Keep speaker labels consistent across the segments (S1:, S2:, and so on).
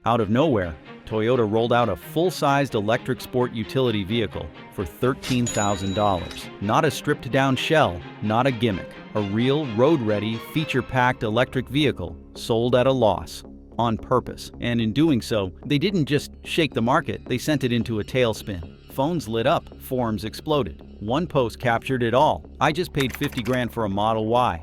S1: Out of nowhere, Toyota rolled out a full-sized electric sport utility vehicle for $13,000. Not a stripped-down shell, not a gimmick. A real, road-ready, feature-packed electric vehicle sold at a loss, on purpose. And in doing so, they didn't just shake the market, they sent it into a tailspin. Phones lit up, forums exploded. One post captured it all. "I just paid 50 grand for a Model Y.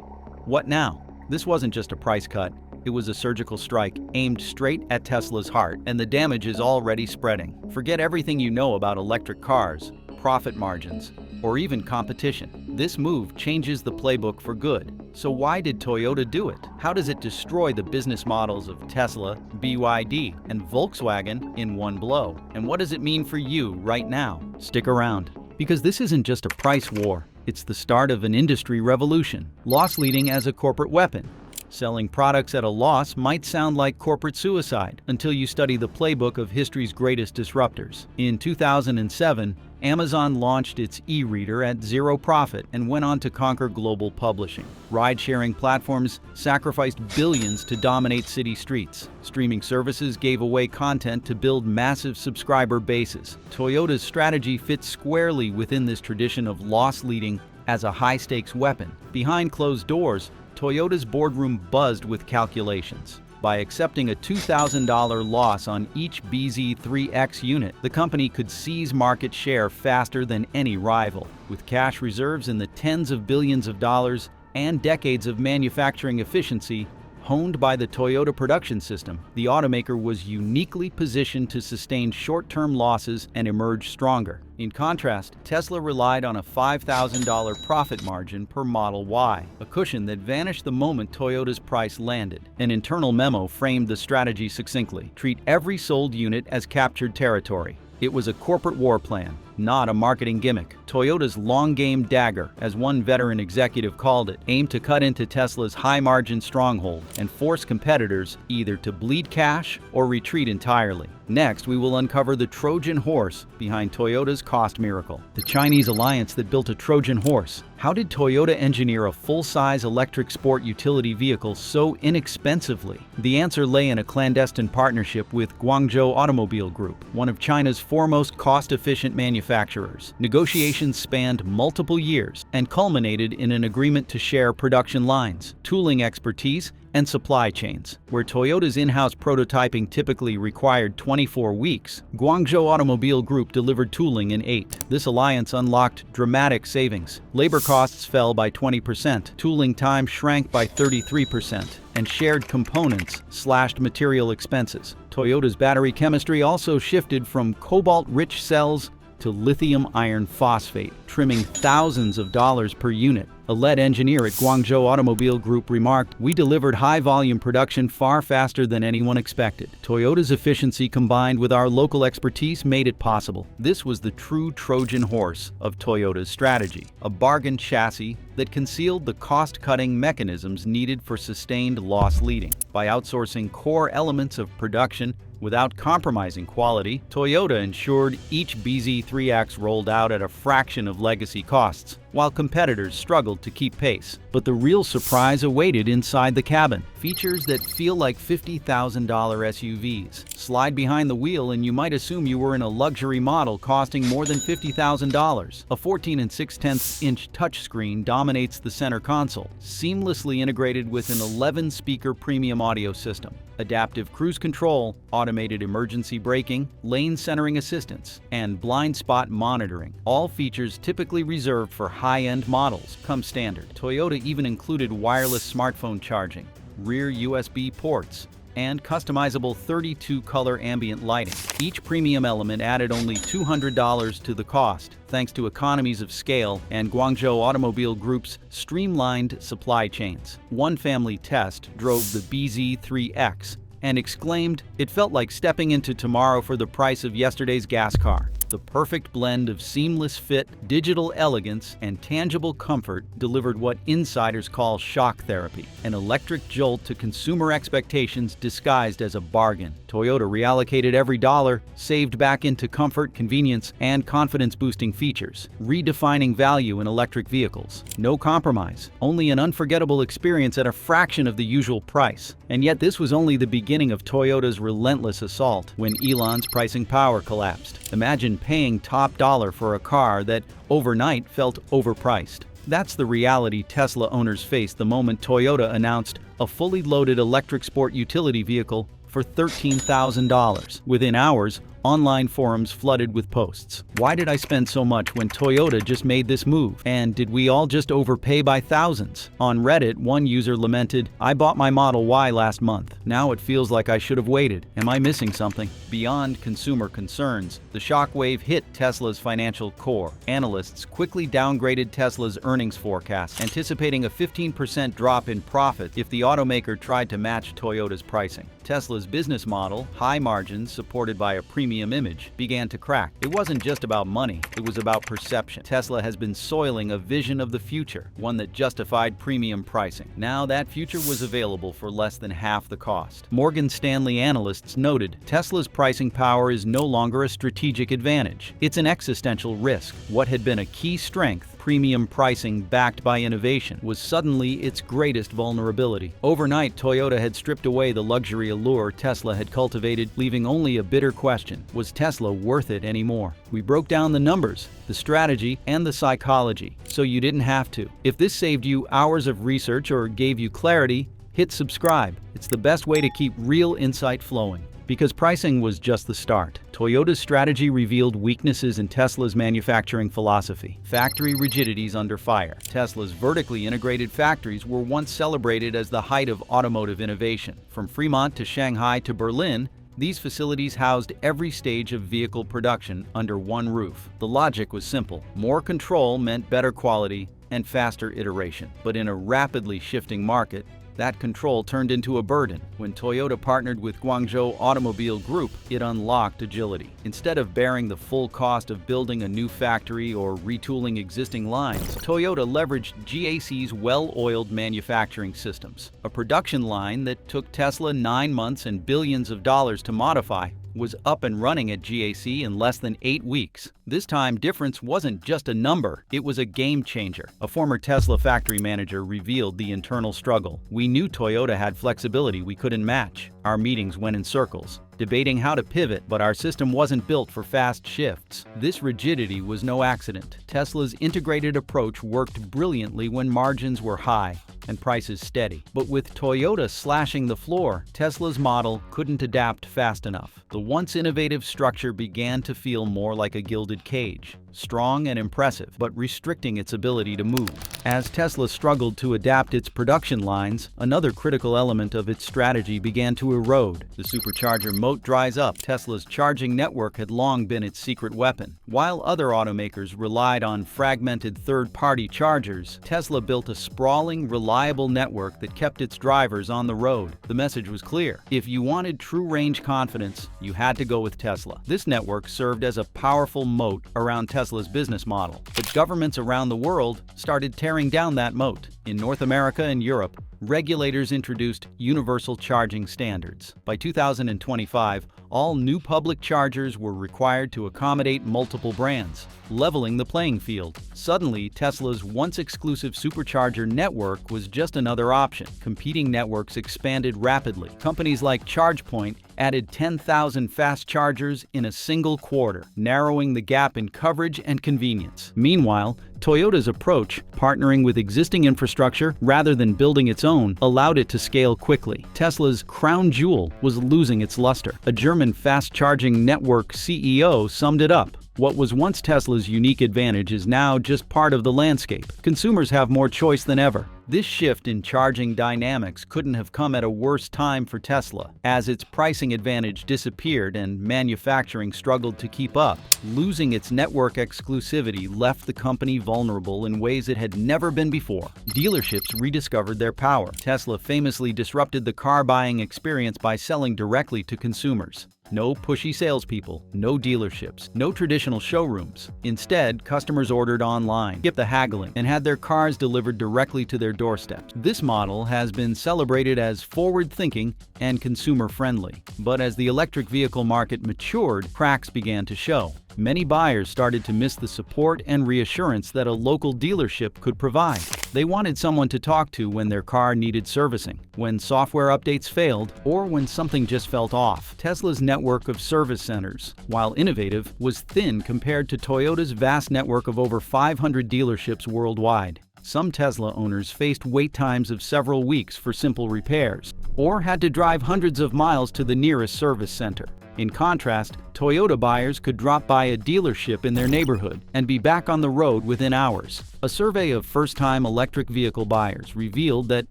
S1: What now?" This wasn't just a price cut. It was a surgical strike aimed straight at Tesla's heart, and the damage is already spreading. Forget everything you know about electric cars, profit margins, or even competition. This move changes the playbook for good. So why did Toyota do it? How does it destroy the business models of Tesla, BYD, and Volkswagen in one blow? And what does it mean for you right now? Stick around, because this isn't just a price war. It's the start of an industry revolution. Loss leading as a corporate weapon. Selling products at a loss might sound like corporate suicide until you study the playbook of history's greatest disruptors. In 2007, Amazon launched its e-reader at zero profit and went on to conquer global publishing. Ride-sharing platforms sacrificed billions to dominate city streets. Streaming services gave away content to build massive subscriber bases. Toyota's strategy fits squarely within this tradition of loss leading as a high-stakes weapon. Behind closed doors, Toyota's boardroom buzzed with calculations. By accepting a $2,000 loss on each BZ3X unit, the company could seize market share faster than any rival. With cash reserves in the tens of billions of dollars and decades of manufacturing efficiency honed by the Toyota production system, the automaker was uniquely positioned to sustain short-term losses and emerge stronger. In contrast, Tesla relied on a $5,000 profit margin per Model Y, a cushion that vanished the moment Toyota's price landed. An internal memo framed the strategy succinctly: treat every sold unit as captured territory. It was a corporate war plan, not a marketing gimmick. Toyota's long-game dagger, as one veteran executive called it, aimed to cut into Tesla's high-margin stronghold and force competitors either to bleed cash or retreat entirely. Next, we will uncover the Trojan horse behind Toyota's cost miracle. The Chinese alliance that built a Trojan horse. How did Toyota engineer a full-size electric sport utility vehicle so inexpensively? The answer lay in a clandestine partnership with Guangzhou Automobile Group, one of China's foremost cost-efficient manufacturers. Negotiations spanned multiple years and culminated in an agreement to share production lines, tooling expertise, and supply chains. Where Toyota's in-house prototyping typically required 24 weeks, Guangzhou Automobile Group delivered tooling in 8. This alliance unlocked dramatic savings. Labor costs fell by 20%, tooling time shrank by 33%, and shared components slashed material expenses. Toyota's battery chemistry also shifted from cobalt-rich cells to lithium iron phosphate, trimming thousands of dollars per unit. A lead engineer at Guangzhou Automobile Group remarked, "We delivered high-volume production far faster than anyone expected. Toyota's efficiency combined with our local expertise made it possible." This was the true Trojan horse of Toyota's strategy, a bargain chassis that concealed the cost-cutting mechanisms needed for sustained loss leading. By outsourcing core elements of production without compromising quality, Toyota ensured each BZ3X rolled out at a fraction of legacy costs, while competitors struggled to keep pace. But the real surprise awaited inside the cabin. Features that feel like $50,000 SUVs. Slide behind the wheel and you might assume you were in a luxury model costing more than $50,000. A 14 6/10" touchscreen dominates the center console, seamlessly integrated with an 11-speaker premium audio system. Adaptive cruise control, automated emergency braking, lane centering assistance, and blind spot monitoring. All features typically reserved for high-end models come standard. Toyota even included wireless smartphone charging, rear USB ports, and customizable 32-color ambient lighting. Each premium element added only $200 to the cost, thanks to economies of scale and Guangzhou Automobile Group's streamlined supply chains. One family test drove the BZ3X and exclaimed, "It felt like stepping into tomorrow for the price of yesterday's gas car." The perfect blend of seamless fit, digital elegance, and tangible comfort delivered what insiders call shock therapy, an electric jolt to consumer expectations disguised as a bargain. Toyota reallocated every dollar saved back into comfort, convenience, and confidence-boosting features, redefining value in electric vehicles. No compromise, only an unforgettable experience at a fraction of the usual price. And yet this was only the beginning of Toyota's relentless assault when Elon's pricing power collapsed. Imagine paying top dollar for a car that overnight felt overpriced. That's the reality Tesla owners faced the moment Toyota announced a fully loaded electric sport utility vehicle for $13,000. Within hours, online forums flooded with posts. Why did I spend so much when Toyota just made this move? And did we all just overpay by thousands? On Reddit, one user lamented, "I bought my Model Y last month. Now it feels like I should have waited. Am I missing something?" Beyond consumer concerns, the shockwave hit Tesla's financial core. Analysts quickly downgraded Tesla's earnings forecast, anticipating a 15% drop in profit if the automaker tried to match Toyota's pricing. Tesla's business model, high margins supported by a premium image, began to crack. It wasn't just about money, it was about perception. Tesla has been soiling a vision of the future, one that justified premium pricing. Now that future was available for less than half the cost. Morgan Stanley analysts noted Tesla's pricing power is no longer a strategic advantage. It's an existential risk. What had been a key strength, premium pricing backed by innovation, was suddenly its greatest vulnerability. Overnight, Toyota had stripped away the luxury allure Tesla had cultivated, leaving only a bitter question: was Tesla worth it anymore? We broke down the numbers, the strategy, and the psychology, so you didn't have to. If this saved you hours of research or gave you clarity, hit subscribe. It's the best way to keep real insight flowing. Because pricing was just the start. Toyota's strategy revealed weaknesses in Tesla's manufacturing philosophy. Factory rigidities under fire. Tesla's vertically integrated factories were once celebrated as the height of automotive innovation. From Fremont to Shanghai to Berlin, these facilities housed every stage of vehicle production under one roof. The logic was simple. More control meant better quality and faster iteration. But in a rapidly shifting market, that control turned into a burden. When Toyota partnered with Guangzhou Automobile Group, it unlocked agility. Instead of bearing the full cost of building a new factory or retooling existing lines, Toyota leveraged GAC's well-oiled manufacturing systems. A production line that took Tesla 9 months and billions of dollars to modify was up and running at GAC in less than 8 weeks. This time, difference wasn't just a number, it was a game changer. A former Tesla factory manager revealed the internal struggle. "We knew Toyota had flexibility we couldn't match. Our meetings went in circles, debating how to pivot, but our system wasn't built for fast shifts." This rigidity was no accident. Tesla's integrated approach worked brilliantly when margins were high and prices steady. But with Toyota slashing the floor, Tesla's model couldn't adapt fast enough. The once innovative structure began to feel more like a gilded cage. Strong and impressive, but restricting its ability to move. As Tesla struggled to adapt its production lines, another critical element of its strategy began to erode. The Supercharger moat dries up. Tesla's charging network had long been its secret weapon. While other automakers relied on fragmented third-party chargers, Tesla built a sprawling, reliable network that kept its drivers on the road. The message was clear. If you wanted true range confidence, you had to go with Tesla. This network served as a powerful moat around Tesla's business model. But governments around the world started tearing down that moat. In North America and Europe, regulators introduced universal charging standards. By 2025, all new public chargers were required to accommodate multiple brands, leveling the playing field. Suddenly, Tesla's once exclusive Supercharger network was just another option. Competing networks expanded rapidly. Companies like ChargePoint added 10,000 fast chargers in a single quarter, narrowing the gap in coverage and convenience. Meanwhile, Toyota's approach, partnering with existing infrastructure rather than building its own, allowed it to scale quickly. Tesla's crown jewel was losing its luster. A German fast-charging network CEO summed it up. What was once Tesla's unique advantage is now just part of the landscape. Consumers have more choice than ever. This shift in charging dynamics couldn't have come at a worse time for Tesla, as its pricing advantage disappeared and manufacturing struggled to keep up. Losing its network exclusivity left the company vulnerable in ways it had never been before. Dealerships rediscovered their power. Tesla famously disrupted the car buying experience by selling directly to consumers. No pushy salespeople, no dealerships, no traditional showrooms. Instead, customers ordered online, skipped the haggling, and had their cars delivered directly to their doorsteps. This model has been celebrated as forward-thinking and consumer-friendly. But as the electric vehicle market matured, cracks began to show. Many buyers started to miss the support and reassurance that a local dealership could provide. They wanted someone to talk to when their car needed servicing, when software updates failed, or when something just felt off. Tesla's network of service centers, while innovative, was thin compared to Toyota's vast network of over 500 dealerships worldwide. Some Tesla owners faced wait times of several weeks for simple repairs, or had to drive hundreds of miles to the nearest service center. In contrast, Toyota buyers could drop by a dealership in their neighborhood and be back on the road within hours. A survey of first-time electric vehicle buyers revealed that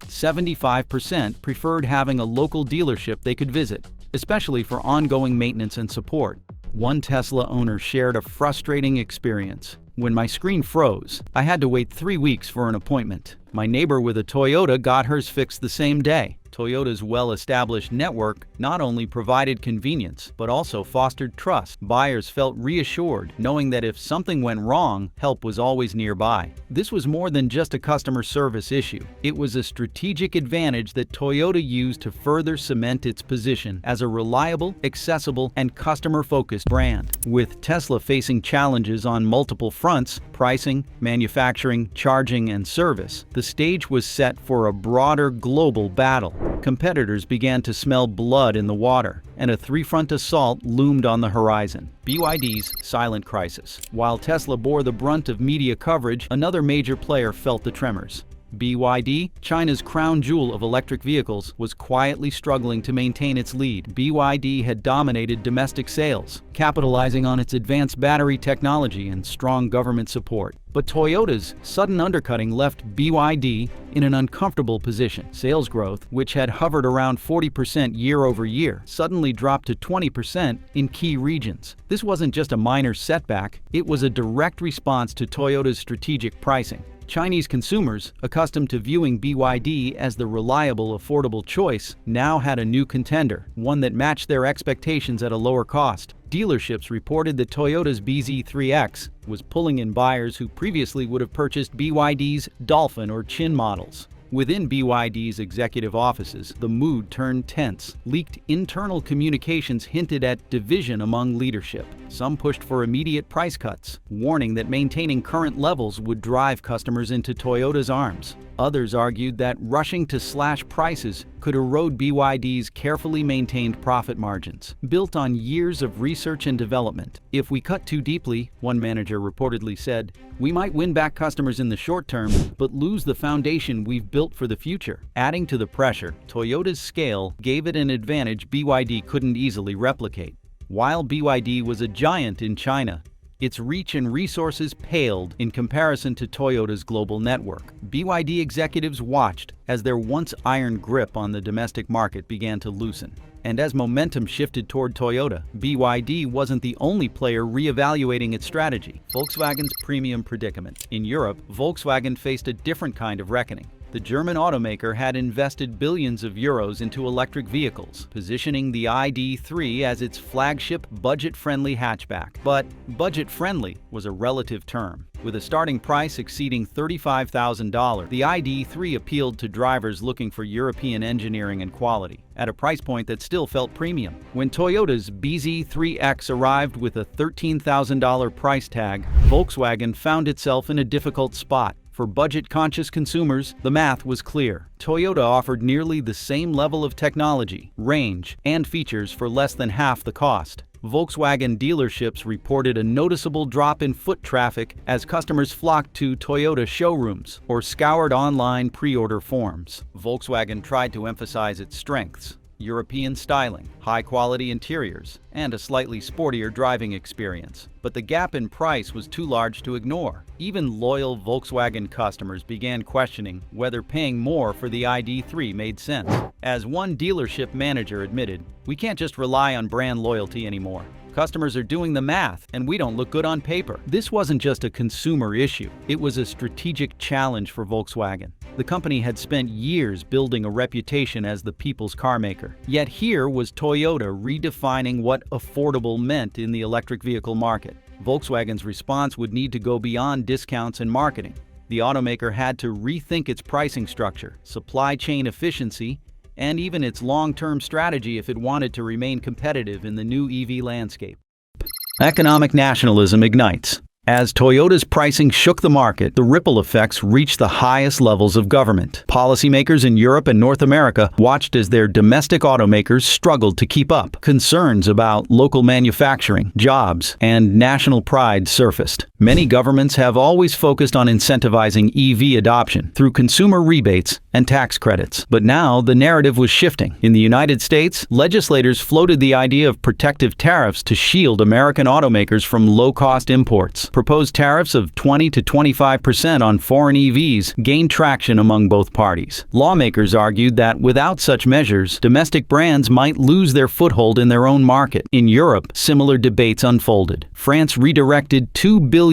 S1: 75% preferred having a local dealership they could visit, especially for ongoing maintenance and support. One Tesla owner shared a frustrating experience. When my screen froze, I had to wait 3 weeks for an appointment. My neighbor with a Toyota got hers fixed the same day. Toyota's well-established network not only provided convenience, but also fostered trust. Buyers felt reassured, knowing that if something went wrong, help was always nearby. This was more than just a customer service issue. It was a strategic advantage that Toyota used to further cement its position as a reliable, accessible, and customer-focused brand. With Tesla facing challenges on multiple fronts, pricing, manufacturing, charging, and service, the stage was set for a broader global battle. Competitors began to smell blood in the water, and a three-front assault loomed on the horizon. BYD's silent crisis. While Tesla bore the brunt of media coverage, another major player felt the tremors. BYD, China's crown jewel of electric vehicles, was quietly struggling to maintain its lead. BYD had dominated domestic sales, capitalizing on its advanced battery technology and strong government support. But Toyota's sudden undercutting left BYD in an uncomfortable position. Sales growth, which had hovered around 40% year-over-year, suddenly dropped to 20% in key regions. This wasn't just a minor setback, it was a direct response to Toyota's strategic pricing. Chinese consumers, accustomed to viewing BYD as the reliable, affordable choice, now had a new contender, one that matched their expectations at a lower cost. Dealerships reported that Toyota's bZ3X was pulling in buyers who previously would have purchased BYD's Dolphin or Chin models. Within BYD's executive offices, the mood turned tense. Leaked internal communications hinted at division among leadership. Some pushed for immediate price cuts, warning that maintaining current levels would drive customers into Toyota's arms. Others argued that rushing to slash prices could erode BYD's carefully maintained profit margins, built on years of research and development. If we cut too deeply, one manager reportedly said, we might win back customers in the short term, but lose the foundation we've built for the future. Adding to the pressure, Toyota's scale gave it an advantage BYD couldn't easily replicate. While BYD was a giant in China, its reach and resources paled in comparison to Toyota's global network. BYD executives watched as their once iron grip on the domestic market began to loosen. And as momentum shifted toward Toyota, BYD wasn't the only player reevaluating its strategy. Volkswagen's premium predicament. In Europe, Volkswagen faced a different kind of reckoning. The German automaker had invested billions of euros into electric vehicles, positioning the ID.3 as its flagship budget-friendly hatchback. But budget-friendly was a relative term. With a starting price exceeding $35,000, the ID.3 appealed to drivers looking for European engineering and quality, at a price point that still felt premium. When Toyota's bZ3X arrived with a $13,000 price tag, Volkswagen found itself in a difficult spot. For budget-conscious consumers, the math was clear. Toyota offered nearly the same level of technology, range, and features for less than half the cost. Volkswagen dealerships reported a noticeable drop in foot traffic as customers flocked to Toyota showrooms or scoured online pre-order forms. Volkswagen tried to emphasize its strengths: European styling, high-quality interiors, and a slightly sportier driving experience. But the gap in price was too large to ignore. Even loyal Volkswagen customers began questioning whether paying more for the ID.3 made sense. As one dealership manager admitted, "We can't just rely on brand loyalty anymore. Customers are doing the math, and we don't look good on paper." This wasn't just a consumer issue. It was a strategic challenge for Volkswagen. The company had spent years building a reputation as the people's carmaker. Yet here was Toyota redefining what affordable meant in the electric vehicle market. Volkswagen's response would need to go beyond discounts and marketing. The automaker had to rethink its pricing structure, supply chain efficiency, and even its long-term strategy if it wanted to remain competitive in the new EV landscape. Economic nationalism ignites. As Toyota's pricing shook the market, the ripple effects reached the highest levels of government. Policymakers in Europe and North America watched as their domestic automakers struggled to keep up. Concerns about local manufacturing, jobs, and national pride surfaced. Many governments have always focused on incentivizing EV adoption through consumer rebates and tax credits. But now the narrative was shifting. In the United States, legislators floated the idea of protective tariffs to shield American automakers from low-cost imports. Proposed tariffs of 20 to 25% on foreign EVs gained traction among both parties. Lawmakers argued that without such measures, domestic brands might lose their foothold in their own market. In Europe, similar debates unfolded. France redirected €2 billion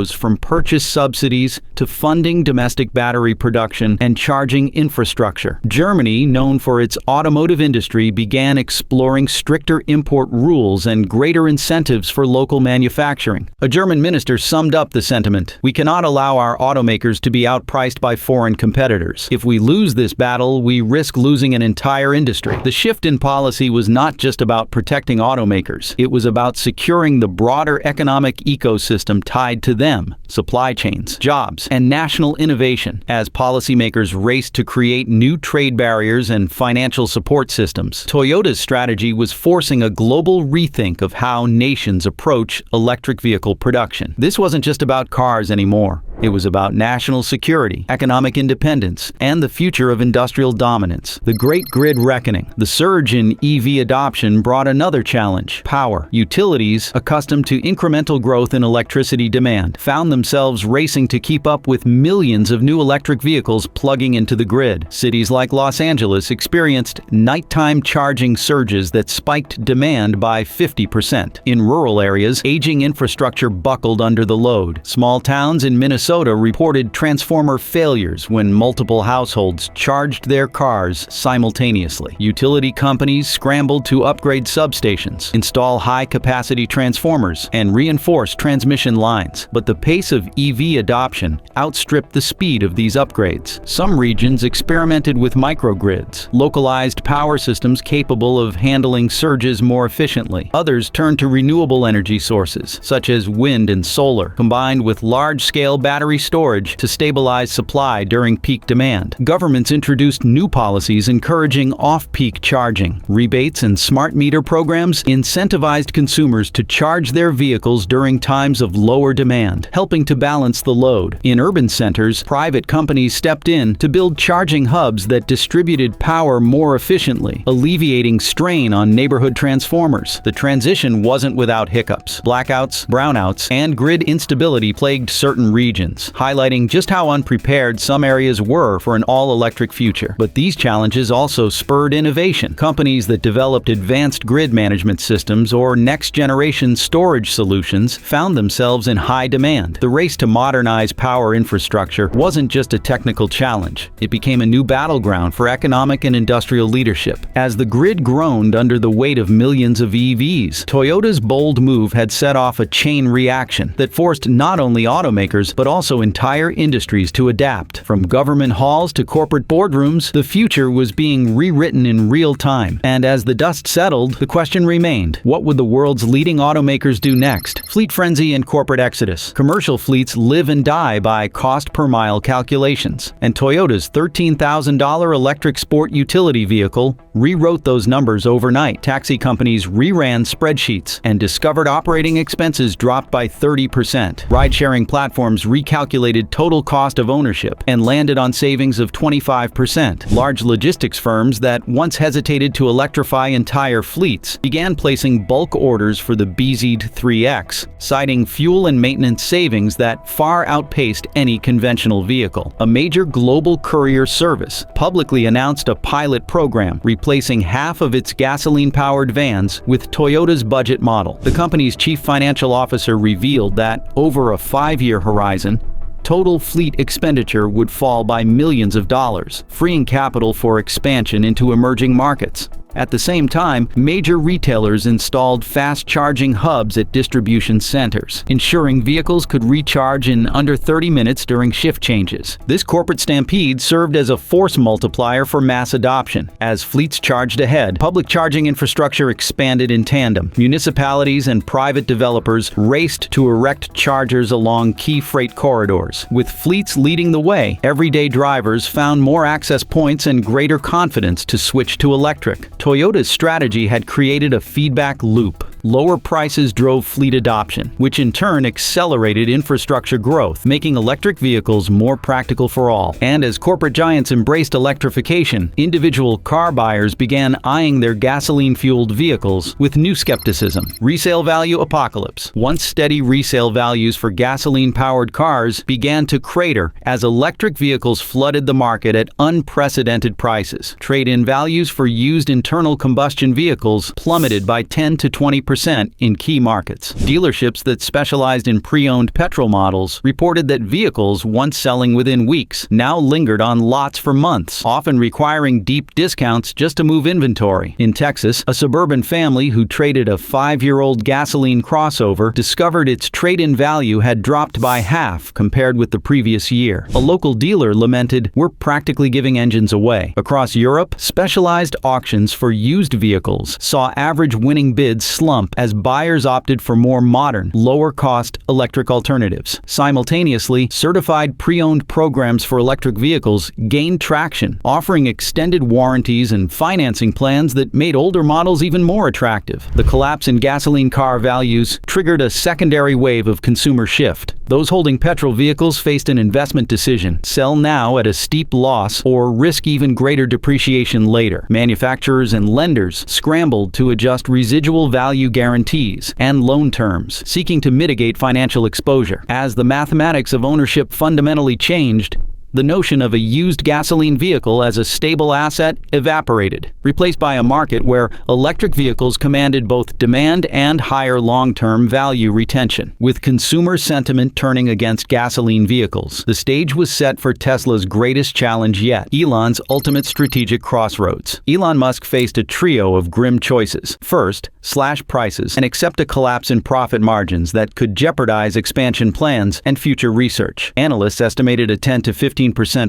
S1: from purchase subsidies to funding domestic battery production and charging infrastructure. Germany, known for its automotive industry, began exploring stricter import rules and greater incentives for local manufacturing. A German minister summed up the sentiment: "We cannot allow our automakers to be outpriced by foreign competitors. If we lose this battle, we risk losing an entire industry." The shift in policy was not just about protecting automakers. It was about securing the broader economic ecosystem tied to them: supply chains, jobs, and national innovation. As policymakers raced to create new trade barriers and financial support systems, Toyota's strategy was forcing a global rethink of how nations approach electric vehicle production. This wasn't just about cars anymore. It was about national security, economic independence, and the future of industrial dominance. The Great Grid Reckoning. The surge in EV adoption brought another challenge: power. Utilities, accustomed to incremental growth in electricity demand, found themselves racing to keep up with millions of new electric vehicles plugging into the grid. Cities like Los Angeles experienced nighttime charging surges that spiked demand by 50%. In rural areas, aging infrastructure buckled under the load. Small towns in Minnesota reported transformer failures when multiple households charged their cars simultaneously. Utility companies scrambled to upgrade substations, install high-capacity transformers, and reinforce transmission lines. But the pace of EV adoption outstripped the speed of these upgrades. Some regions experimented with microgrids, localized power systems capable of handling surges more efficiently. Others turned to renewable energy sources, such as wind and solar, combined with large-scale battery storage to stabilize supply during peak demand. Governments introduced new policies encouraging off-peak charging. Rebates and smart meter programs incentivized consumers to charge their vehicles during times of lower demand, helping to balance the load. In urban centers, private companies stepped in to build charging hubs that distributed power more efficiently, alleviating strain on neighborhood transformers. The transition wasn't without hiccups. Blackouts, brownouts, and grid instability plagued certain regions, highlighting just how unprepared some areas were for an all-electric future. But these challenges also spurred innovation. Companies that developed advanced grid management systems or next-generation storage solutions found themselves in high demand. The race to modernize power infrastructure wasn't just a technical challenge. It became a new battleground for economic and industrial leadership. As the grid groaned under the weight of millions of EVs, Toyota's bold move had set off a chain reaction that forced not only automakers but also entire industries to adapt. From government halls to corporate boardrooms, the future was being rewritten in real time. And as the dust settled, the question remained: what would the world's leading automakers do next? Fleet frenzy and corporate exodus. Commercial fleets live and die by cost per mile calculations. And Toyota's $13,000 electric sport utility vehicle rewrote those numbers overnight. Taxi companies reran spreadsheets and discovered operating expenses dropped by 30%. Ride-sharing platforms recalculated total cost of ownership and landed on savings of 25%. Large logistics firms that once hesitated to electrify entire fleets began placing bulk orders for the BZ3X, citing fuel and maintenance savings that far outpaced any conventional vehicle. A major global courier service publicly announced a pilot program replacing half of its gasoline-powered vans with Toyota's budget model. The company's chief financial officer revealed that, over a 5-year horizon, total fleet expenditure would fall by millions of dollars, freeing capital for expansion into emerging markets. At the same time, major retailers installed fast-charging hubs at distribution centers, ensuring vehicles could recharge in under 30 minutes during shift changes. This corporate stampede served as a force multiplier for mass adoption. As fleets charged ahead, public charging infrastructure expanded in tandem. Municipalities and private developers raced to erect chargers along key freight corridors. With fleets leading the way, everyday drivers found more access points and greater confidence to switch to electric. Toyota's strategy had created a feedback loop. Lower prices drove fleet adoption, which in turn accelerated infrastructure growth, making electric vehicles more practical for all. And as corporate giants embraced electrification, individual car buyers began eyeing their gasoline-fueled vehicles with new skepticism. Resale value apocalypse. Once steady resale values for gasoline-powered cars began to crater as electric vehicles flooded the market at unprecedented prices. Trade-in values for used internal combustion vehicles plummeted by 10 to 20% in key markets. Dealerships that specialized in pre-owned petrol models reported that vehicles once selling within weeks now lingered on lots for months, often requiring deep discounts just to move inventory. In Texas, a suburban family who traded a 5-year-old gasoline crossover discovered its trade-in value had dropped by half compared with the previous year. A local dealer lamented, "We're practically giving engines away." Across Europe, specialized auctions for used vehicles saw average winning bids slump as buyers opted for more modern, lower-cost electric alternatives. Simultaneously, certified pre-owned programs for electric vehicles gained traction, offering extended warranties and financing plans that made older models even more attractive. The collapse in gasoline car values triggered a secondary wave of consumer shift. Those holding petrol vehicles faced an investment decision: sell now at a steep loss or risk even greater depreciation later. Manufacturers and lenders scrambled to adjust residual value guarantees and loan terms, seeking to mitigate financial exposure. As the mathematics of ownership fundamentally changed, the notion of a used gasoline vehicle as a stable asset evaporated, replaced by a market where electric vehicles commanded both demand and higher long-term value retention. With consumer sentiment turning against gasoline vehicles, the stage was set for Tesla's greatest challenge yet: Elon's ultimate strategic crossroads. Elon Musk faced a trio of grim choices. First, slash prices and accept a collapse in profit margins that could jeopardize expansion plans and future research. Analysts estimated a 10 to 15%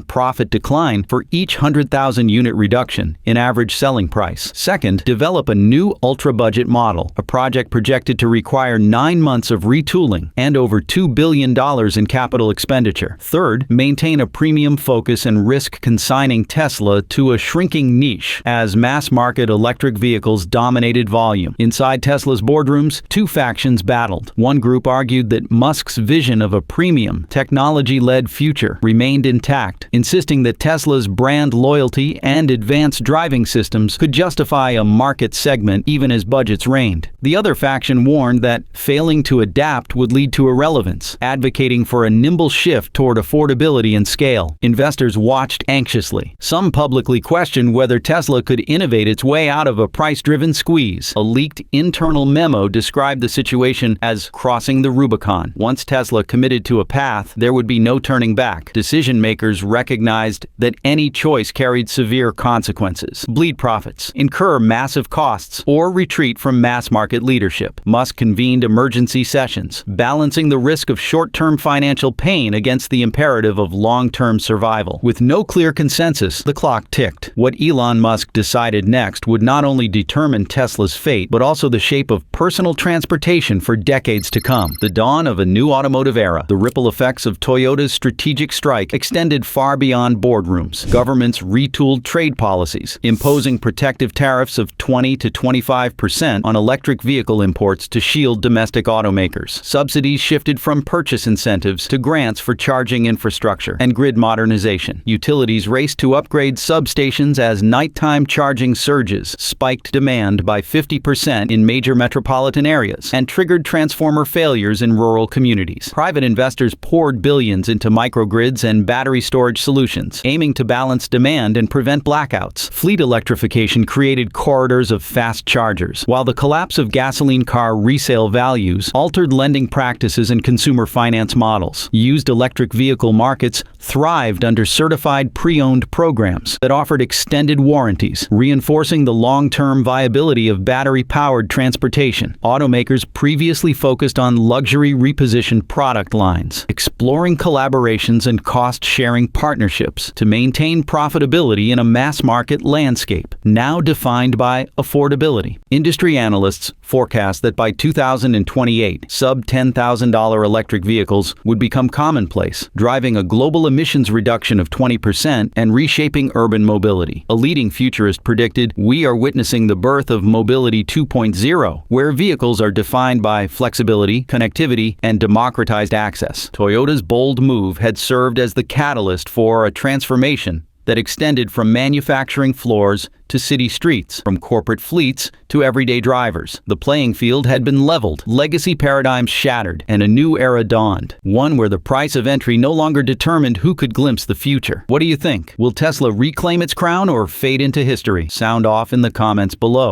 S1: profit decline for each 100,000 unit reduction in average selling price. Second, develop a new ultra-budget model, a project projected to require 9 months of retooling and over $2 billion in capital expenditure. Third, maintain a premium focus and risk consigning Tesla to a shrinking niche as mass-market electric vehicles dominated volume. Inside Tesla's boardrooms, two factions battled. One group argued that Musk's vision of a premium, technology-led future remained intact, insisting that Tesla's brand loyalty and advanced driving systems could justify a market segment even as budgets reigned. The other faction warned that failing to adapt would lead to irrelevance, advocating for a nimble shift toward affordability and scale. Investors watched anxiously. Some publicly questioned whether Tesla could innovate its way out of a price-driven squeeze. A leaked internal memo described the situation as crossing the Rubicon. Once Tesla committed to a path, there would be no turning back. Decision-makers recognized that any choice carried severe consequences: bleed profits, incur massive costs, or retreat from mass-market leadership. Musk convened emergency sessions, balancing the risk of short-term financial pain against the imperative of long-term survival. With no clear consensus, the clock ticked. What Elon Musk decided next would not only determine Tesla's fate, but also the shape of personal transportation for decades to come. The dawn of a new automotive era. The ripple effects of Toyota's strategic strike extended extended far beyond boardrooms. Governments retooled trade policies, imposing protective tariffs of 20 to 25% on electric vehicle imports to shield domestic automakers. Subsidies shifted from purchase incentives to grants for charging infrastructure and grid modernization. Utilities raced to upgrade substations as nighttime charging surges spiked demand by 50% in major metropolitan areas and triggered transformer failures in rural communities. Private investors poured billions into microgrids and battery storage solutions, aiming to balance demand and prevent blackouts. Fleet electrification created corridors of fast chargers, while the collapse of gasoline car resale values altered lending practices and consumer finance models. Used electric vehicle markets thrived under certified pre-owned programs that offered extended warranties, reinforcing the long-term viability of battery-powered transportation. Automakers previously focused on luxury repositioned product lines, exploring collaborations and cost-sharing partnerships to maintain profitability in a mass-market landscape, now defined by affordability. Industry analysts forecast that by 2028, sub-$10,000 electric vehicles would become commonplace, driving a global emissions reduction of 20% and reshaping urban mobility. A leading futurist predicted, "We are witnessing the birth of Mobility 2.0, where vehicles are defined by flexibility, connectivity, and democratized access." Toyota's bold move had served as the catalyst for a transformation that extended from manufacturing floors to city streets, from corporate fleets to everyday drivers. The playing field had been leveled, legacy paradigms shattered, and a new era dawned, one where the price of entry no longer determined who could glimpse the future. What do you think? Will Tesla reclaim its crown or fade into history? Sound off in the comments below.